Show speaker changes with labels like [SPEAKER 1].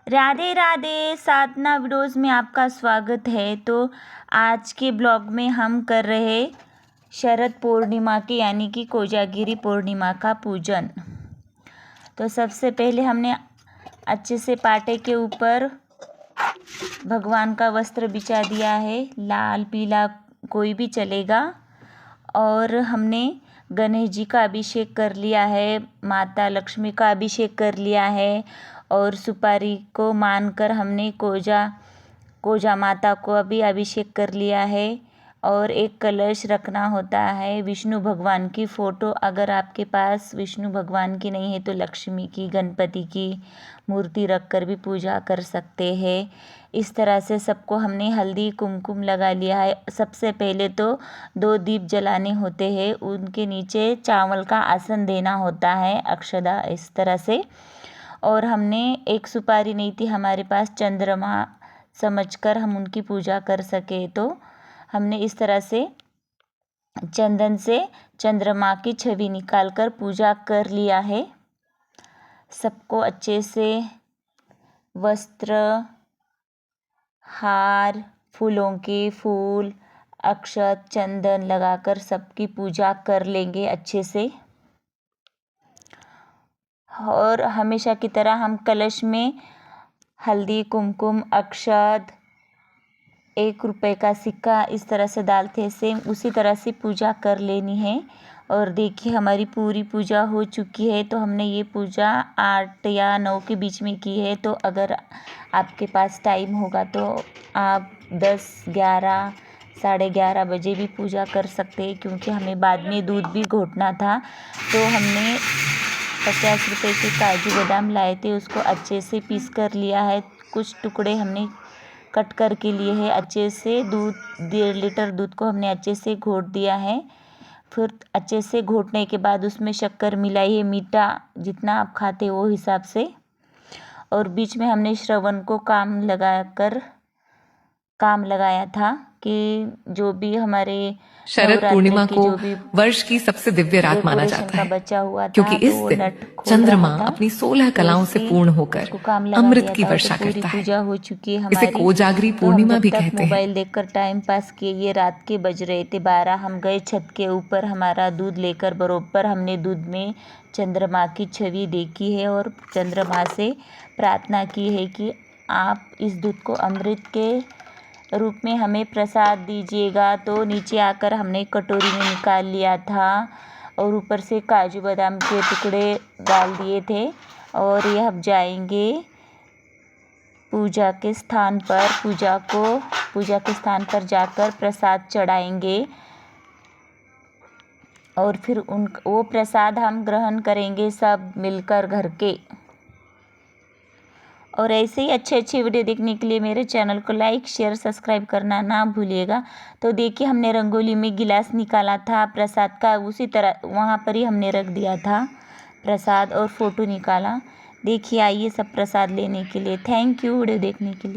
[SPEAKER 1] राधे राधे, साधना videos में आपका स्वागत है। तो आज के ब्लॉग में हम कर रहे शरद पूर्णिमा की यानी कि कोजागिरी पूर्णिमा का पूजन। तो सबसे पहले हमने अच्छे से पाटे के ऊपर भगवान का वस्त्र बिछा दिया है, लाल पीला कोई भी चलेगा। और हमने गणेश जी का अभिषेक कर लिया है, माता लक्ष्मी का अभिषेक कर लिया है और सुपारी को मानकर हमने कोजा माता को अभी अभिषेक कर लिया है। और एक कलश रखना होता है, विष्णु भगवान की फ़ोटो अगर आपके पास विष्णु भगवान की नहीं है तो लक्ष्मी की, गणपति की मूर्ति रखकर भी पूजा कर सकते हैं। इस तरह से सबको हमने हल्दी कुमकुम लगा लिया है। सबसे पहले तो 2 दीप जलाने होते हैं, उनके नीचे चावल का आसन देना होता है, अक्षदा इस तरह से। और हमने एक सुपारी नहीं थी हमारे पास, चंद्रमा समझकर हम उनकी पूजा कर सके, तो हमने इस तरह से चंदन से चंद्रमा की छवि निकालकर पूजा कर लिया है। सबको अच्छे से वस्त्र, हार, फूलों के फूल, अक्षत, चंदन लगाकर सबकी पूजा कर लेंगे अच्छे से। और हमेशा की तरह हम कलश में हल्दी कुमकुम, अक्षत, 1 रुपये का सिक्का इस तरह से डालते हैं, सेम उसी तरह से पूजा कर लेनी है। और देखिए हमारी पूरी पूजा हो चुकी है। तो हमने ये पूजा 8 या 9 के बीच में की है। तो अगर आपके पास टाइम होगा तो आप 10, 11, 11:30 बजे भी पूजा कर सकते हैं, क्योंकि हमें बाद में दूध भी घोटना था। तो हमने 50 रुपये के काजू बादाम लाए थे, उसको अच्छे से पीस कर लिया है। कुछ टुकड़े हमने कट करके लिए हैं अच्छे से। दूध 1.5 लीटर दूध को हमने अच्छे से घोट दिया है। फिर अच्छे से घोटने के बाद उसमें शक्कर मिलाई है, मीठा जितना आप खाते हो वो हिसाब से। और बीच में हमने श्रवण को काम लगाया था कि जो भी हमारे
[SPEAKER 2] शरद पूर्णिमा
[SPEAKER 1] की
[SPEAKER 2] को
[SPEAKER 1] जो भी
[SPEAKER 2] वर्ष की सबसे दिव्य रात माना
[SPEAKER 1] डेकोरेशन
[SPEAKER 2] जाता
[SPEAKER 1] का
[SPEAKER 2] है,
[SPEAKER 1] बचा हुआ
[SPEAKER 2] क्योंकि
[SPEAKER 1] था, तो
[SPEAKER 2] इस
[SPEAKER 1] वो
[SPEAKER 2] दिन
[SPEAKER 1] नट खोल
[SPEAKER 2] चंद्रमा
[SPEAKER 1] रहा था,
[SPEAKER 2] अपनी 16
[SPEAKER 1] तो
[SPEAKER 2] कलाओं से पूर्ण होकर
[SPEAKER 1] उसको काम लगा
[SPEAKER 2] अमृत
[SPEAKER 1] दिया
[SPEAKER 2] की
[SPEAKER 1] था।
[SPEAKER 2] वर्षा
[SPEAKER 1] तो पूरी
[SPEAKER 2] करता है।
[SPEAKER 1] पूजा हो चुकी है
[SPEAKER 2] इसे
[SPEAKER 1] हमारी।
[SPEAKER 2] कोजागरी
[SPEAKER 1] तो हम
[SPEAKER 2] पूर्णिमा
[SPEAKER 1] जब
[SPEAKER 2] भी
[SPEAKER 1] तक
[SPEAKER 2] कहते हैं।
[SPEAKER 1] मोबाइल देखकर टाइम पास किए, ये रात के बज रहे थे 12। हम गए छत के ऊपर, हमारा दूध लेकर बरोबर हमने दूध में चंद्रमा की छवि देखी है और चंद्रमा से प्रार्थना की है कि आप इस दूध को अमृत के रूप में हमें प्रसाद दीजिएगा। तो नीचे आकर हमने कटोरी में निकाल लिया था और ऊपर से काजू बादाम के टुकड़े डाल दिए थे। और ये अब जाएंगे पूजा के स्थान पर, पूजा के स्थान पर जाकर प्रसाद चढ़ाएंगे और फिर वो प्रसाद हम ग्रहण करेंगे सब मिलकर घर के। और ऐसे ही अच्छे अच्छे वीडियो देखने के लिए मेरे चैनल को लाइक, शेयर, सब्सक्राइब करना ना भूलिएगा। तो देखिए हमने रंगोली में गिलास निकाला था प्रसाद का, उसी तरह वहाँ पर ही हमने रख दिया था प्रसाद और फ़ोटो निकाला। देखिए आइए सब प्रसाद लेने के लिए। थैंक यू वीडियो देखने के लिए।